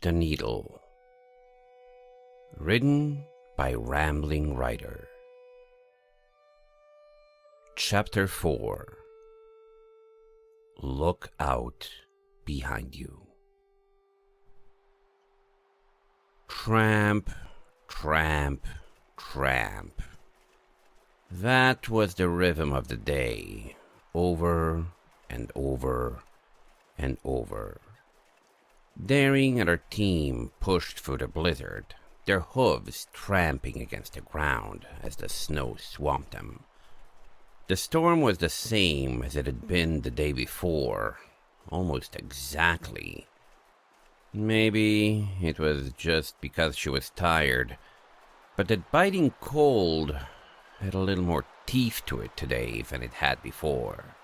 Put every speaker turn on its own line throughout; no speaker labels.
The Needle. Written by Rambling Writer. Chapter 4. Look out behind you. Tramp, tramp, tramp. That was the rhythm of the day, over and over and over. Daring and her team pushed through the blizzard, their hooves tramping against the ground as the snow swamped them. The storm was the same as it had been the day before, almost exactly. Maybe it was just because she was tired, but that biting cold had a little more teeth to it today than it had before.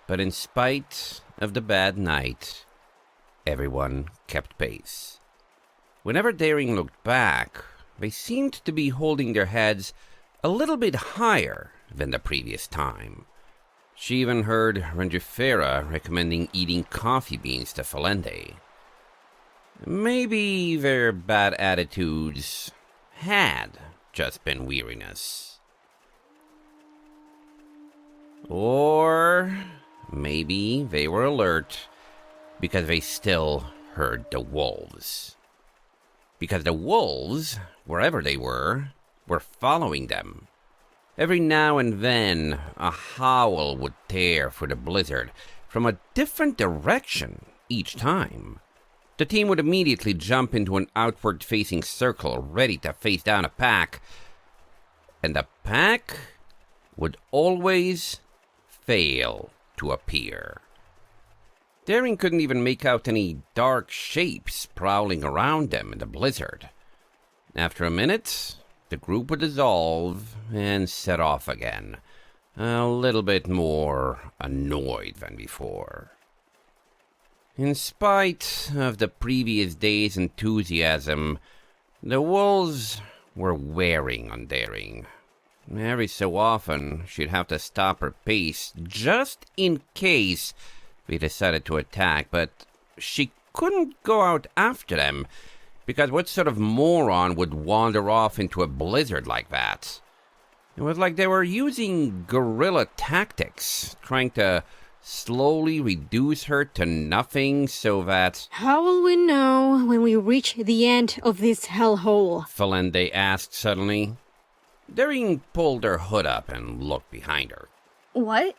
But in spite of the bad night, everyone kept pace. Whenever Daring looked back, they seemed to be holding their heads a little bit higher than the previous time. She even heard Rangifera recommending eating coffee beans to Falende. Maybe their bad attitudes had just been weariness. Or maybe they were alert because they still heard the wolves. Because the wolves, wherever they were following them. Every now and then, a howl would tear through the blizzard from a different direction each time. The team would immediately jump into an outward-facing circle, ready to face down a pack. And the pack would always fail to appear. Daring couldn't even make out any dark shapes prowling around them in the blizzard. After a minute, the group would dissolve and set off again, a little bit more annoyed than before. In spite of the previous day's enthusiasm, the wolves were wearing on Daring. Every so often, she'd have to stop her pace just in case they decided to attack, but she couldn't go out after them, because what sort of moron would wander off into a blizzard like that? It was like they were using guerrilla tactics, trying to slowly reduce her to nothing so that...
How will we know when we reach the end of this hellhole?
Falende asked suddenly. Daring pulled her hood up and looked behind her.
What?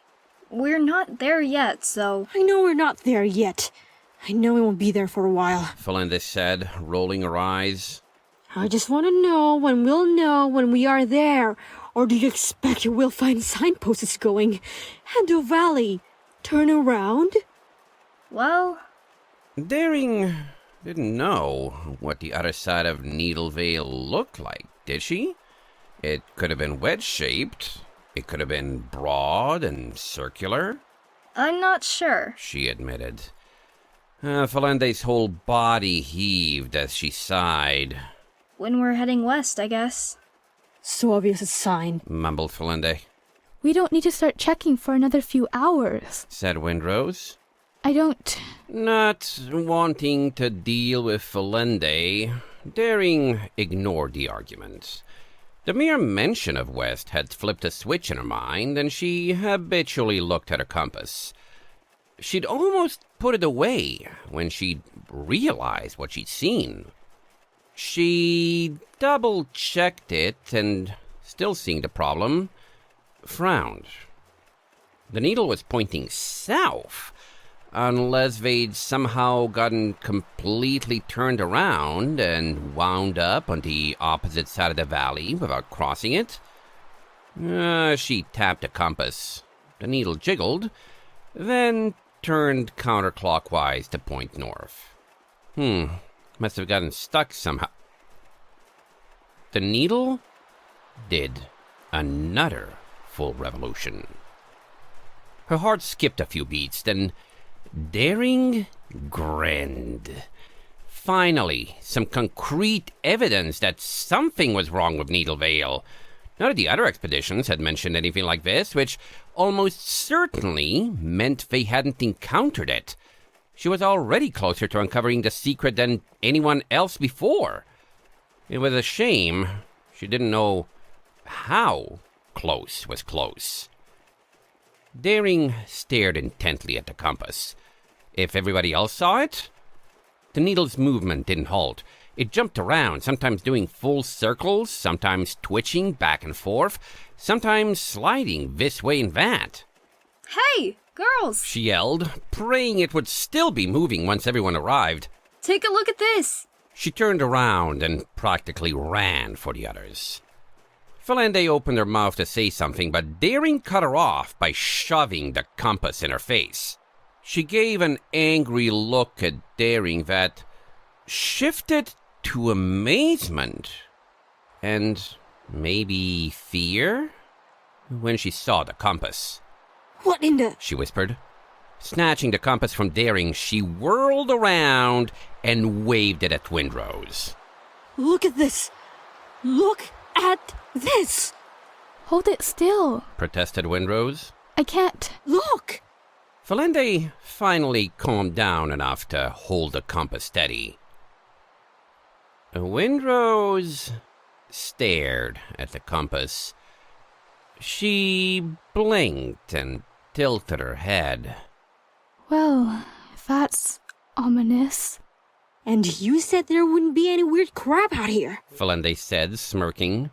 We're not there yet, so...
I know we're not there yet. I know we won't be there for a while,
Falende said, rolling her eyes.
I just want to know when we are there. Or do you expect we'll find signposts going? Needle Vale, turn around?
Well...
Daring didn't know what the other side of Needle Vale looked like, did she? It could have been wedge-shaped. It could have been broad and circular.
I'm not sure,
she admitted. Falende's whole body heaved as she sighed.
When we're heading west, I guess.
So obvious a sign,
mumbled Falende.
We don't need to start checking for another few hours,
said Windrose. Not wanting to deal with Falende, Daring ignored the argument. The mere mention of West had flipped a switch in her mind, and she habitually looked at her compass. She'd almost put it away when she'd realized what she'd seen. She double-checked it, and, still seeing the problem, frowned. The needle was pointing south, unless they'd somehow gotten completely turned around and wound up on the opposite side of the valley without crossing it. She tapped the compass. The needle jiggled, then turned counterclockwise to point north. Must have gotten stuck somehow. The needle did another full revolution. Her heart skipped a few beats, then Daring grinned. Finally, some concrete evidence that something was wrong with Needle Vale. None of the other expeditions had mentioned anything like this, which almost certainly meant they hadn't encountered it. She was already closer to uncovering the secret than anyone else before. It was a shame she didn't know how close was close. Daring stared intently at the compass. If everybody else saw it, the needle's movement didn't halt. It jumped around, sometimes doing full circles, sometimes twitching back and forth, sometimes sliding this way and that.
Hey, girls!
She yelled, praying it would still be moving once everyone arrived.
Take a look at this!
She turned around and practically ran for the others. Felende opened her mouth to say something, but Daring cut her off by shoving the compass in her face. She gave an angry look at Daring that shifted to amazement and maybe fear when she saw the compass.
What in the...
She whispered. Snatching the compass from Daring, she whirled around and waved it at Windrose.
Look at this! Look at this!
Hold it still.
Protested Windrose.
I can't.
Look!
Felende finally calmed down enough to hold the compass steady. Windrose stared at the compass. She blinked and tilted her head.
Well, that's ominous.
And you said there wouldn't be any weird crap out here.
Felende said, smirking.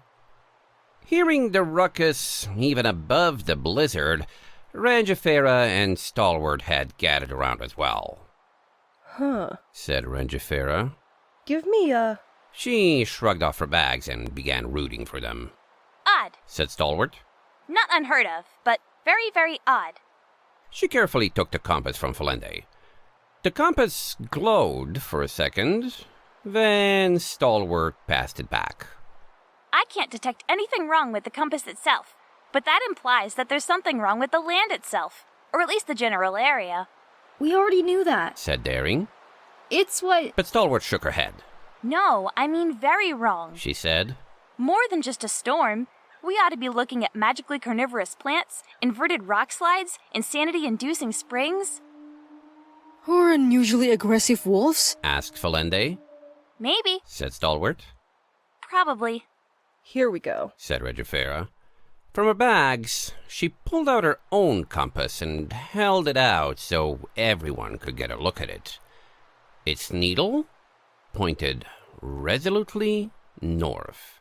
Hearing the ruckus even above the blizzard, Rangifera and Stalwart had gathered around as well.
Huh.
Said Rangifera.
Give me a...
She shrugged off her bags and began rooting for them.
Odd.
Said Stalwart.
Not unheard of, but very, very odd.
She carefully took the compass from Felende. The compass glowed for a second, then Stalwart passed it back.
I can't detect anything wrong with the compass itself, but that implies that there's something wrong with the land itself, or at least the general area.
We already knew that.
Said Daring.
It's what...
But Stalwart shook her head.
No, I mean very wrong.
She said.
More than just a storm. We ought to be looking at magically carnivorous plants, inverted rock slides, insanity-inducing springs.
Or unusually aggressive wolves?
Asked Felende.
Maybe.
Said Stalwart.
Probably.
Here we go.
Said Regifera. From her bags, she pulled out her own compass and held it out so everyone could get a look at it. Its needle pointed resolutely north.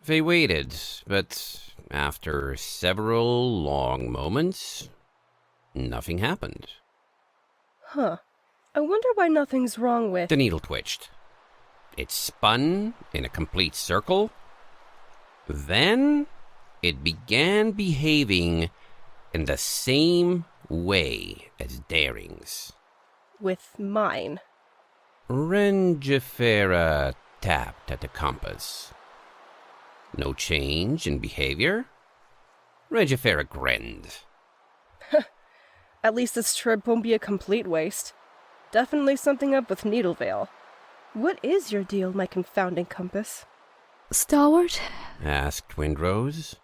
They waited, but after several long moments, nothing happened.
Huh. I wonder why nothing's wrong with...
The needle twitched. It spun in a complete circle. Then it began behaving in the same way as Daring's.
With mine.
Rangifera tapped at the compass. No change in behavior? Rangifera grinned.
At least this trip won't be a complete waste. Definitely something up with Needle Vale. What is your deal, my confounding compass?
Stalwart?
Asked Windrose.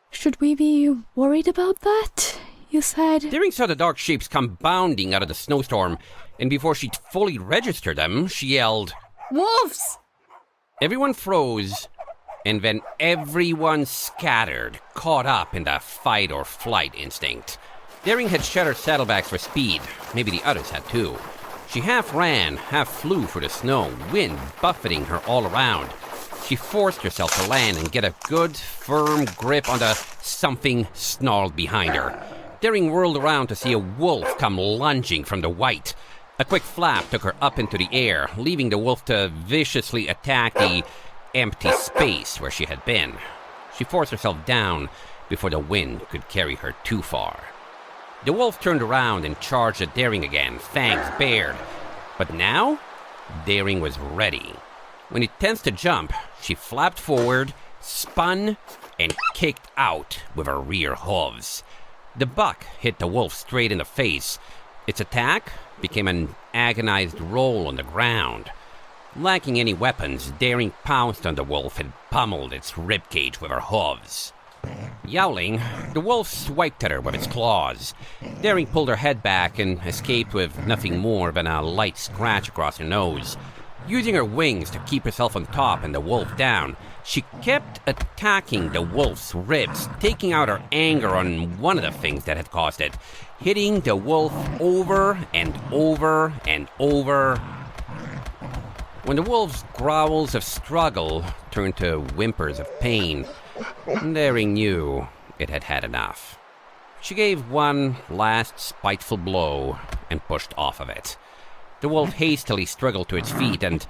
Should we be worried about that? You said...
Daring saw the dark shapes come bounding out of the snowstorm, and before she'd fully register them, she yelled,
Wolves!
Everyone froze, and then everyone scattered, caught up in the fight or flight instinct. Daring had shed her saddlebags for speed. Maybe the others had too. She half ran, half flew through the snow, wind buffeting her all around. She forced herself to land and get a good, firm grip on the something snarled behind her. Daring whirled around to see a wolf come lunging from the white. A quick flap took her up into the air, leaving the wolf to viciously attack the empty space where she had been. She forced herself down before the wind could carry her too far. The wolf turned around and charged at Daring again, fangs bared. But now, Daring was ready. When it tensed to jump, she flapped forward, spun, and kicked out with her rear hooves. The buck hit the wolf straight in the face. Its attack became an agonized roll on the ground. Lacking any weapons, Daring pounced on the wolf and pummeled its ribcage with her hooves. Yowling, the wolf swiped at her with its claws. Daring pulled her head back and escaped with nothing more than a light scratch across her nose. Using her wings to keep herself on top and the wolf down, she kept attacking the wolf's ribs, taking out her anger on one of the things that had caused it, hitting the wolf over and over and over. When the wolf's growls of struggle turned to whimpers of pain, Daring knew it had had enough. She gave one last spiteful blow and pushed off of it. The wolf hastily struggled to its feet and,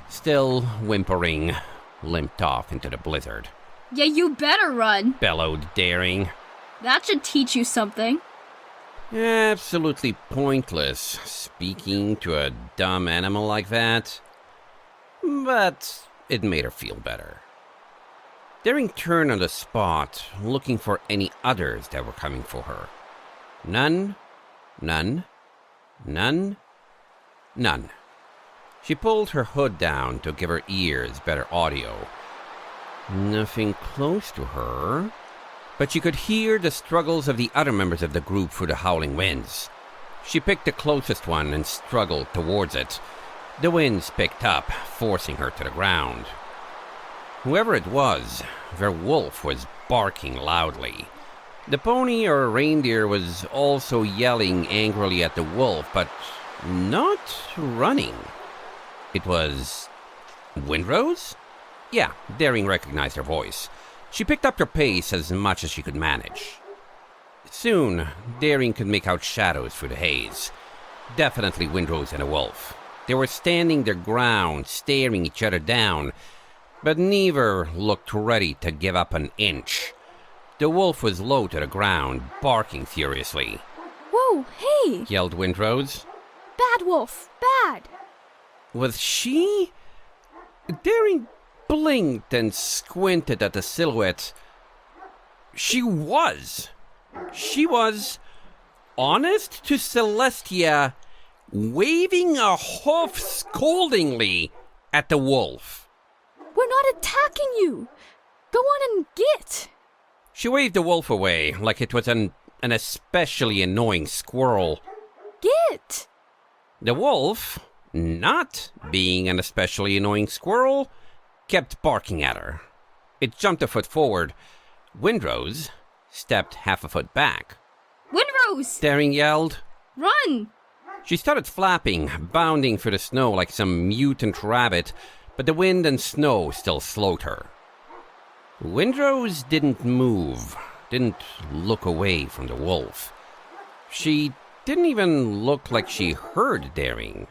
still whimpering, limped off into the blizzard.
Yeah, you better run.
Bellowed Daring.
That should teach you something.
Absolutely pointless speaking to a dumb animal like that. But it made her feel better. Daring turned on the spot, looking for any others that were coming for her. None. She pulled her hood down to give her ears better audio. Nothing close to her, but she could hear the struggles of the other members of the group through the howling winds. She picked the closest one and struggled towards it. The winds picked up, forcing her to the ground. Whoever it was, their wolf was barking loudly. The pony or reindeer was also yelling angrily at the wolf, but not running. It was Windrose? Yeah, Daring recognized her voice. She picked up her pace as much as she could manage. Soon, Daring could make out shadows through the haze. Definitely Windrose and a wolf. They were standing their ground, staring each other down, but neither looked ready to give up an inch. The wolf was low to the ground, barking furiously.
Whoa, hey!
Yelled Windrose.
Bad wolf, bad!
Was she? Daring blinked and squinted at the silhouette. She was. She was, honest to Celestia, waving a hoof scoldingly at the wolf.
We're not attacking you! Go on and get!
She waved the wolf away like it was an especially annoying squirrel.
Get!
The wolf, not being an especially annoying squirrel, kept barking at her. It jumped a foot forward. Windrose stepped half a foot back.
Windrose!
Daring yelled.
Run!
She started flapping, bounding through the snow like some mutant rabbit, but the wind and snow still slowed her. Windrose didn't move, didn't look away from the wolf. She didn't even look like she heard Daring.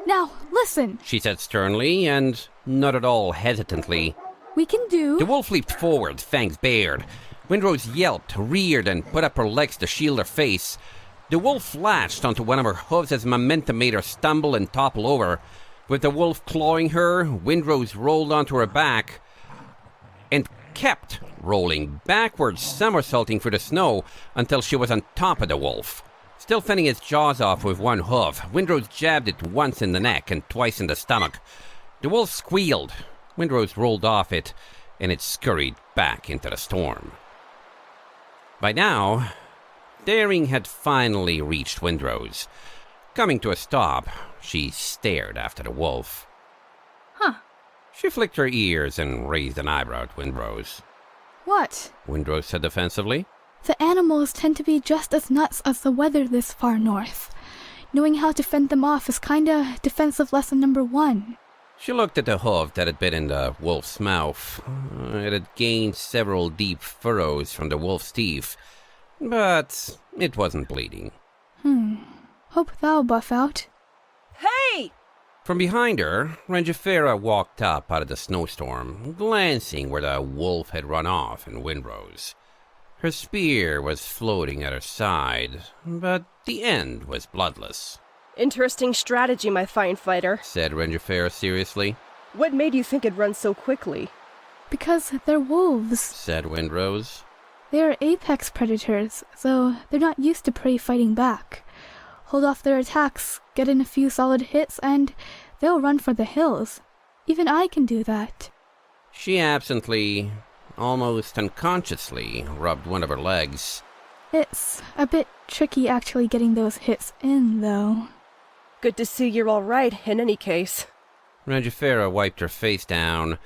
Now, listen!
She said sternly and not at all hesitantly.
We can do...
The wolf leaped forward, fangs bared. Windrose yelped, reared, and put up her legs to shield her face. The wolf latched onto one of her hooves as momentum made her stumble and topple over. With the wolf clawing her, Windrose rolled onto her back and kept rolling backwards, somersaulting through the snow until she was on top of the wolf. Still fending its jaws off with one hoof, Windrose jabbed it once in the neck and twice in the stomach. The wolf squealed. Windrose rolled off it, and it scurried back into the storm. By now, Daring had finally reached Windrose. Coming to a stop, she stared after the wolf.
Huh.
She flicked her ears and raised an eyebrow at Windrose.
What?
Windrose said defensively.
The animals tend to be just as nuts as the weather this far north. Knowing how to fend them off is kinda defensive lesson number 1.
She looked at the hoof that had been in the wolf's mouth. It had gained several deep furrows from the wolf's teeth, but it wasn't bleeding.
Hope thou buff out.
Hey!
From behind her, Rangifera walked up out of the snowstorm, glancing where the wolf had run off and Windrose. Her spear was floating at her side, but the end was bloodless.
Interesting strategy, my fine fighter,
said Rangifera seriously.
What made you think it'd run so quickly?
Because they're wolves.
Said Windrose.
They're apex predators, so they're not used to prey fighting back. Hold off their attacks, get in a few solid hits, and they'll run for the hills. Even I can do that.
She absently almost unconsciously, rubbed one of her legs.
It's a bit tricky actually getting those hits in, though.
Good to see you're all right, in any case.
Regifera wiped her face down.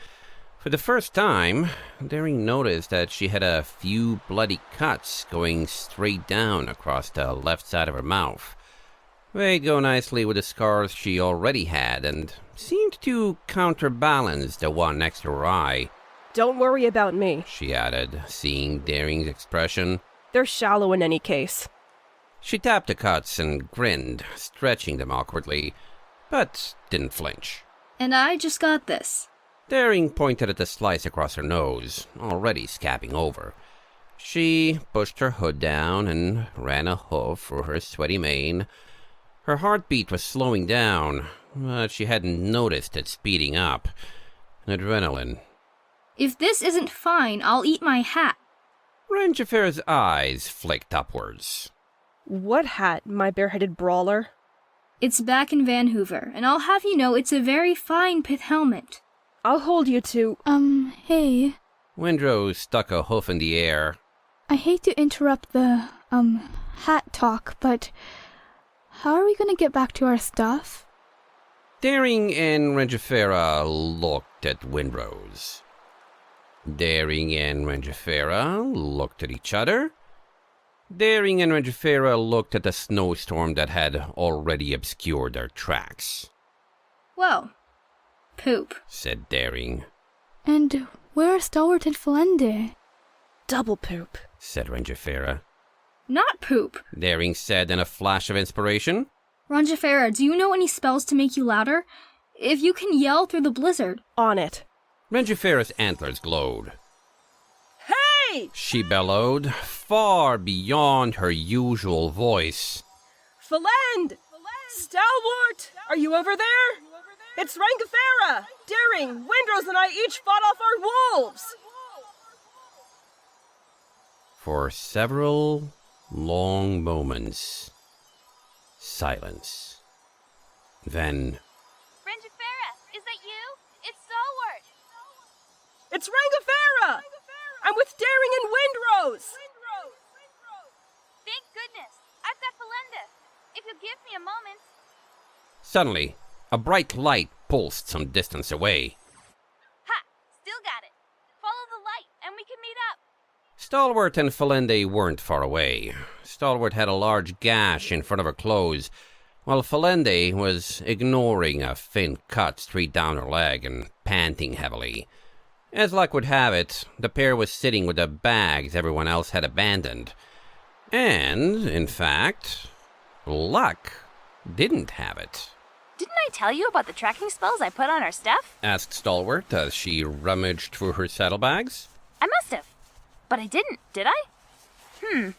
For the first time, Daring noticed that she had a few bloody cuts going straight down across the left side of her mouth. They'd go nicely with the scars she already had, and seemed to counterbalance the one next to her eye.
Don't worry about me.
She added, seeing Daring's expression.
They're shallow in any case.
She tapped the cuts and grinned, stretching them awkwardly, but didn't flinch.
And I just got this.
Daring pointed at the slice across her nose, already scabbing over. She pushed her hood down and ran a hoof through her sweaty mane. Her heartbeat was slowing down, but she hadn't noticed it speeding up. Adrenaline.
If this isn't fine, I'll eat my hat.
Rangifera's eyes flicked upwards.
What hat, my bareheaded brawler?
It's back in Vancouver, and I'll have you know it's a very fine pith helmet.
I'll hold you to...
Hey.
Windrose stuck a hoof in the air.
I hate to interrupt the, hat talk, but how are we gonna get back to our stuff?
Daring and Rangifera looked at Windrose. Daring and Rangifera looked at each other. Daring and Rangifera looked at the snowstorm that had already obscured their tracks.
Well, poop,
said Daring.
And where are Stalwart and Felende?
Double poop,
said Rangifera.
not poop.
Daring said in a flash of inspiration.
Rangifera, do you know any spells to make you louder? If you can yell through the blizzard.
On it.
Rangifera's antlers glowed.
Hey!
She bellowed, far beyond her usual voice.
Felend! Stalwart! Are you over there? It's Rangifera! Daring, Windrose, and I each fought off our wolves!
For several long moments, silence. Then,
Rangifera, is that you? It's Stalwart.
It's Rangifera! I'm with Daring and Windrose!
Thank goodness. I've got Felenda. If you'll give me a moment.
suddenly, a bright light pulsed some distance away.
Ha! Still got it. Follow the light and we can meet up.
Stalwart and Felende weren't far away. Stalwart had a large gash in front of her clothes, while Felende was ignoring a thin cut straight down her leg and panting heavily. As luck would have it, the pair was sitting with the bags everyone else had abandoned. And, in fact, luck didn't have it.
Didn't I tell you about the tracking spells I put on our stuff?
Asked Stalwart as she rummaged through her saddlebags.
I must have. But I didn't, did I?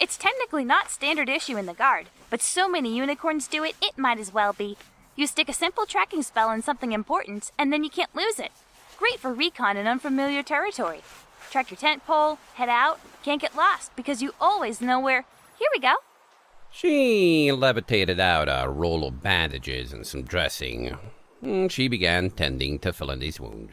It's technically not standard issue in the Guard, but so many unicorns do it, it might as well be. You stick a simple tracking spell on something important, and then you can't lose it. Great for recon in unfamiliar territory. Track your tent pole, head out, can't get lost, because you always know where... Here we go.
She levitated out a roll of bandages and some dressing. She began tending to Felende's wound.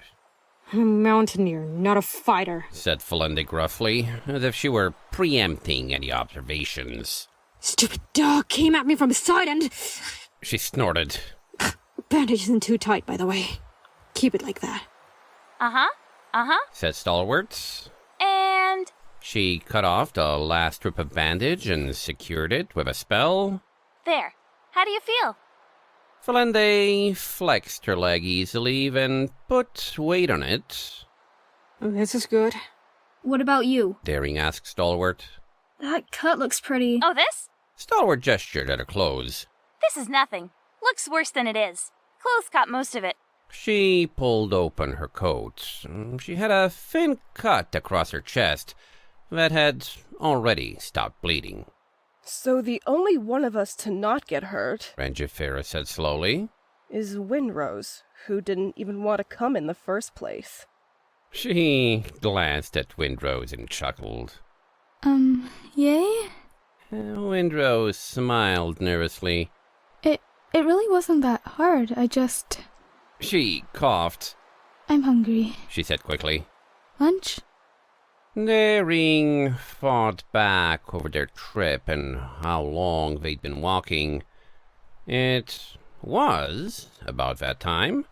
I'm a mountaineer, not a fighter.
Said Felende gruffly, as if she were preempting any observations.
Stupid dog came at me from the side and...
She snorted.
Bandage isn't too tight, by the way. Keep it like that.
Said Stalwart.
And...
She cut off the last strip of bandage and secured it with a spell.
there. How do you feel?
Felende flexed her leg easily, then put weight on it.
This is good.
What about you?
Daring asked Stalwart.
That cut looks pretty.
Oh, this?
Stalwart gestured at her clothes.
This is nothing. Looks worse than it is. Clothes caught most of it.
She pulled open her coat. She had a thin cut across her chest that had already stopped bleeding.
So the only one of us to not get hurt,
Rangifera said slowly.
is Windrose, who didn't even want to come in the first place.
She glanced at Windrose and chuckled.
Yay?
Windrose smiled nervously.
It really wasn't that hard.
She coughed.
I'm hungry.
She said quickly.
Lunch?
Daring thought back over their trip and how long they'd been walking. It was about that time,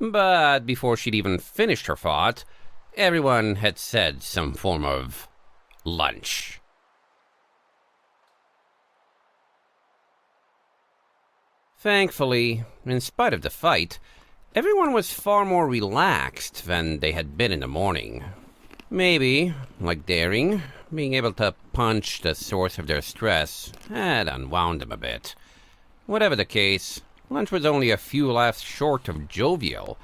but before she'd even finished her thought, everyone had said some form of lunch. Thankfully, in spite of the fight, everyone was far more relaxed than they had been in the morning. Maybe, like Daring, being able to punch the source of their stress had unwound them a bit. Whatever the case, lunch was only a few laughs short of jovial.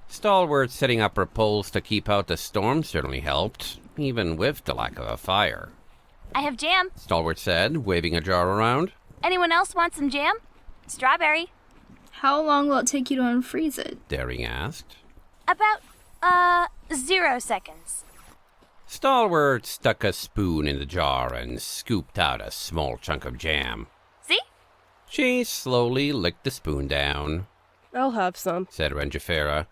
Stalwart setting up her poles to keep out the storm certainly helped, even with the lack of a fire.
I have jam.
Stalwart said, waving a jar around.
Anyone else want some jam? Strawberry.
How long will it take you to unfreeze it?
Daring asked.
About, 0 seconds.
Stalwart stuck a spoon in the jar and scooped out a small chunk of jam.
See?
She slowly licked the spoon down,
I'll have some.
said Rangifera.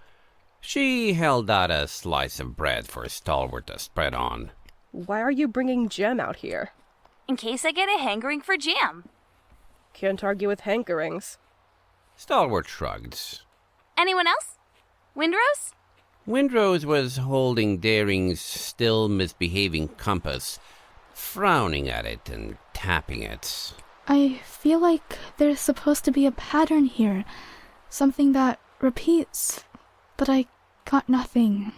She held out a slice of bread for Stalwart to spread on.
Why are you bringing Jem out here?
In case I get a hankering for jam.
Can't argue with hankerings.
Stalwart shrugged.
Anyone else? Windrose?
Windrose was holding Daring's still misbehaving compass, frowning at it and tapping it.
I feel like there's supposed to be a pattern here. Something that repeats. But I got nothing.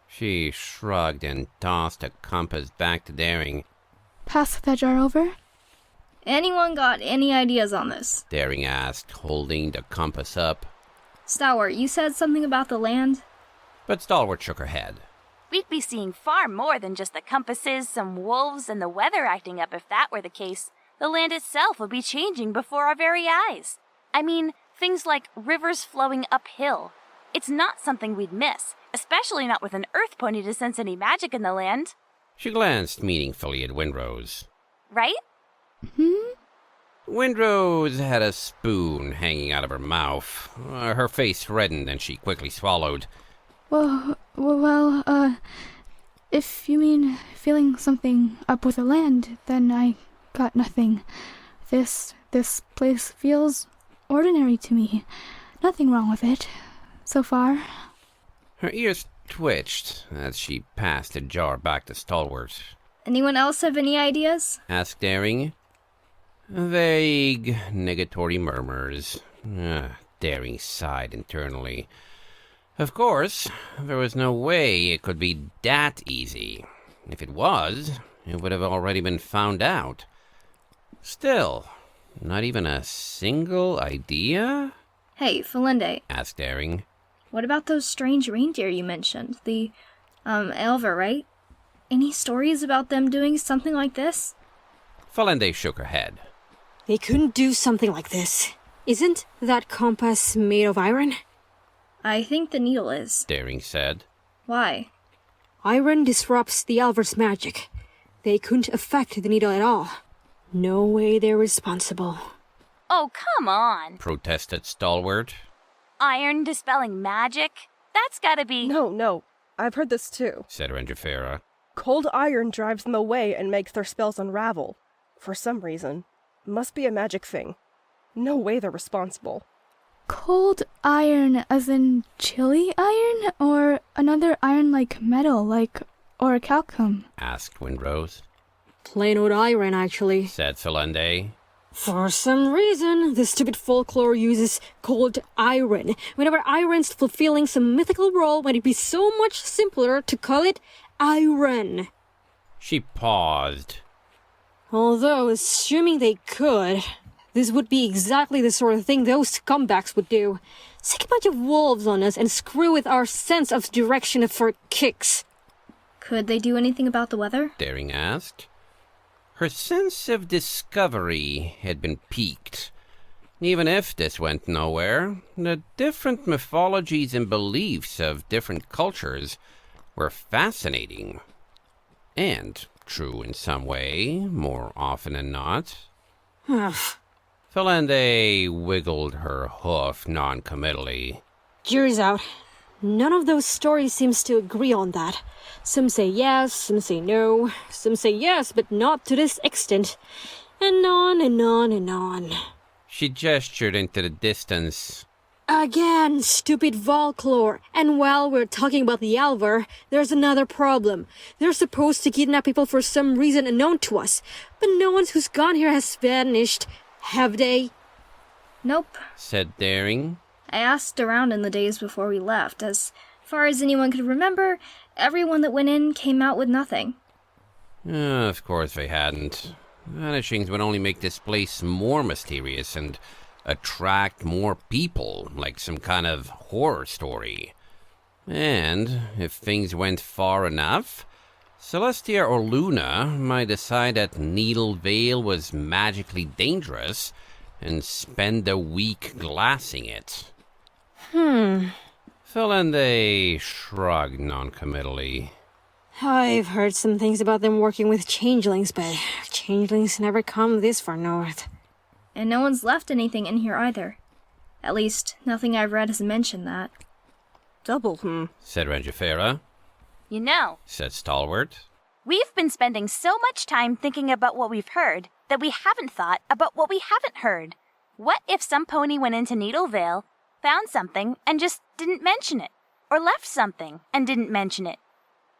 She shrugged and tossed the compass back to Daring.
Pass that jar over?
Anyone got any ideas on this?
Daring asked, holding the compass up.
Stalwart, you said something about the land?
But Stalwart shook her head.
We'd be seeing far more than just the compasses, some wolves, and the weather acting up if that were the case. The land itself would be changing before our very eyes. I mean, things like rivers flowing uphill. It's not something we'd miss, especially not with an earth pony to sense any magic in the land.
She glanced meaningfully at Windrose.
Right?
Windrose had a spoon hanging out of her mouth. Her face reddened and she quickly swallowed.
Well, if you mean feeling something up with the land, then I got nothing. This place feels ordinary to me. Nothing wrong with it, so far.
Her ears twitched as she passed the jar back to Stalwart.
Anyone else have any ideas?
Asked Daring. Vague, negatory murmurs. Daring sighed internally. Of course, there was no way it could be that easy. If it was, it would have already been found out. Still, not even a single idea?
Hey, Felinde,
Asked Daring.
what about those strange reindeer you mentioned? The, Elver, right? Any stories about them doing something like this?
Felinde shook her head.
They couldn't do something like this. Isn't that compass made of iron?
I think the needle is.
Daring said.
Why?
Iron disrupts the Elver's magic. They couldn't affect the needle at all. No way they're responsible.
Oh, come on.
Protested Stalwart.
Iron dispelling magic? That's gotta be...
No, I've heard this too.
Said Rangifera.
Cold iron drives them away and makes their spells unravel. For some reason. Must be a magic thing. No way they're responsible.
Cold iron as in chili iron? Or another iron like metal, like orichalcum?
Asked Windrose.
Plain old iron, actually.
Said Felinde.
For some reason, the stupid folklore uses cold iron. Whenever iron's fulfilling some mythical role, when it'd be so much simpler to call it iron.
She paused.
Although, assuming they could, this would be exactly the sort of thing those scumbags would do. Sick a bunch of wolves on us and screw with our sense of direction for kicks.
Could they do anything about the weather?
Daring asked. Her sense of discovery had been piqued. Even if this went nowhere, the different mythologies and beliefs of different cultures were fascinating. And true in some way, more often than not. Felinde wiggled her hoof non-committally.
Jury's out. None of those stories seems to agree on that. Some say yes, some say no, some say yes, but not to this extent. And on and on and on.
She gestured into the distance.
Again, stupid folklore. And while we're talking about the Alvar, there's another problem. They're supposed to kidnap people for some reason unknown to us, but no one who's gone here has vanished. Have they?
Nope.
Said Daring.
I asked around in the days before we left. As far as anyone could remember, everyone that went in came out with nothing.
Of course they hadn't. Vanishings would only make this place more mysterious and attract more people, like some kind of horror story. And if things went far enough, Celestia or Luna might decide that Needle Vale was magically dangerous and spend a week glassing it. Felende shrugged noncommittally.
I've heard some things about them working with changelings, but changelings never come this far north.
And no one's left anything in here either. At least, nothing I've read has mentioned that.
Double,
Said Rangifera.
You know,
Said Stalwart.
we've been spending so much time thinking about what we've heard that we haven't thought about what we haven't heard. What if some pony went into Needle Vale, found something, and just didn't mention it? Or left something and didn't mention it?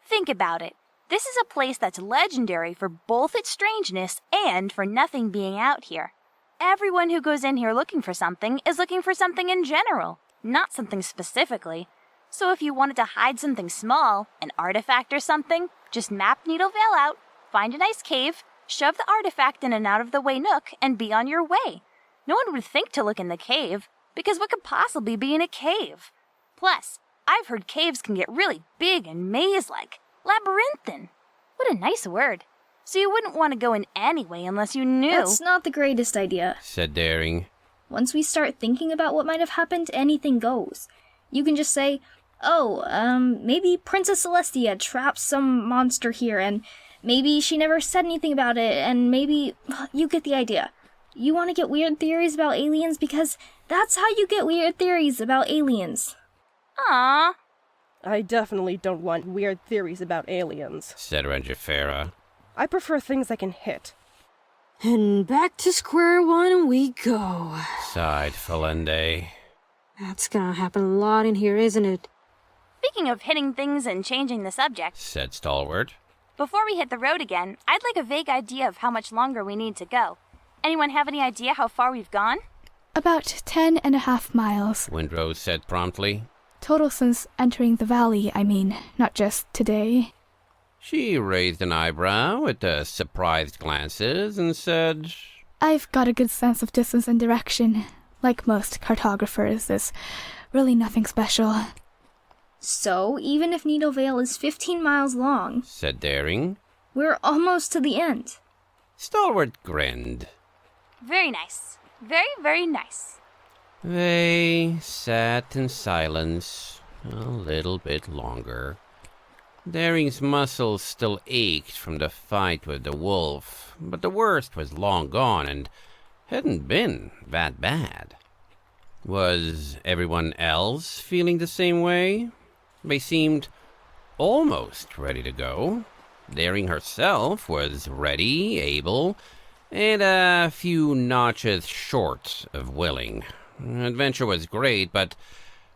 Think about it. This is a place that's legendary for both its strangeness and for nothing being out here. Everyone who goes in here looking for something is looking for something in general, not something specifically. So if you wanted to hide something small, an artifact or something, just map Needle Vale out, find a nice cave, shove the artifact in an out-of-the-way nook, and be on your way. No one would think to look in the cave, because what could possibly be in a cave? Plus, I've heard caves can get really big and maze-like, labyrinthine. What a nice word. So you wouldn't want to go in anyway unless you knew.
That's not the greatest idea.
Said Daring.
Once we start thinking about what might have happened, anything goes. You can just say, maybe Princess Celestia trapped some monster here, and maybe she never said anything about it, and maybe... You get the idea. You want to get weird theories about aliens because that's how you get weird theories about aliens.
Aww.
I definitely don't want weird theories about aliens.
Said Rangifera.
I prefer things I can hit.
And back to square one we go.
Sighed Felende.
That's gonna happen a lot in here, isn't it?
Speaking of hitting things and changing the subject,
Said Stalwart.
before we hit the road again, I'd like a vague idea of how much longer we need to go. Anyone have any idea how far we've gone?
About 10.5 miles.
Windrose said promptly.
Total since entering the valley, I mean, not just today.
She raised an eyebrow at the surprised glances and said,
I've got a good sense of distance and direction. Like most cartographers, there's really nothing special.
So, even if Needle Vale is 15 miles long,
Said Daring.
we're almost to the end.
Stalwart grinned.
Very nice. Very, very nice.
They sat in silence a little bit longer. Daring's muscles still ached from the fight with the wolf, but the worst was long gone and hadn't been that bad. Was everyone else feeling the same way? They seemed almost ready to go. Daring herself was ready, able, and a few notches short of willing. Adventure was great, but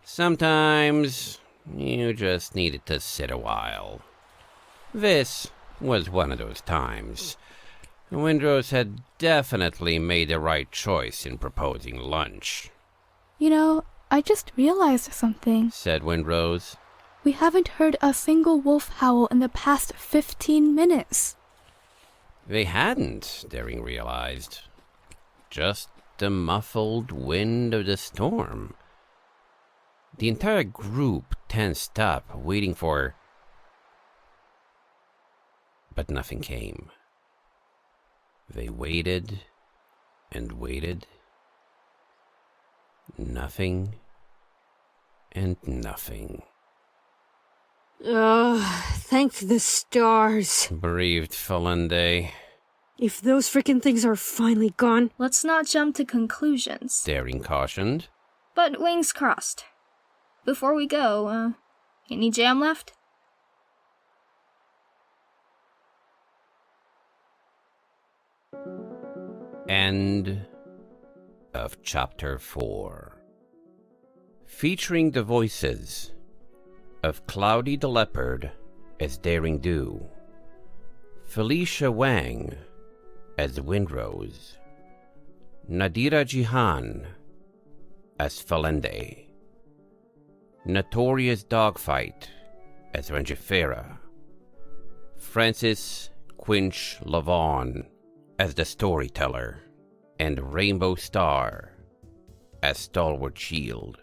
sometimes you just needed to sit a while. This was one of those times. Windrose had definitely made the right choice in proposing lunch.
You know, I just realized something.
Said Windrose.
We haven't heard a single wolf howl in the past 15 minutes.
They hadn't, Daring realized. Just the muffled wind of the storm. The entire group tensed up, waiting for... But nothing came. They waited and waited. Nothing and nothing.
Thank the stars.
Breathed Felende.
If those frickin' things are finally gone.
Let's not jump to conclusions.
Daring cautioned.
But wings crossed. before we go, any jam left?
End of Chapter 4. Featuring the voices of Cloudy the Leopard as Daring Do, Felicia Wang as Windrose, Nadira Jihan as Falende, Notorious Dogfight as Rangifera, Francis Quinch Lavon as the Storyteller, and Rainbow Star as Stalwart Shield.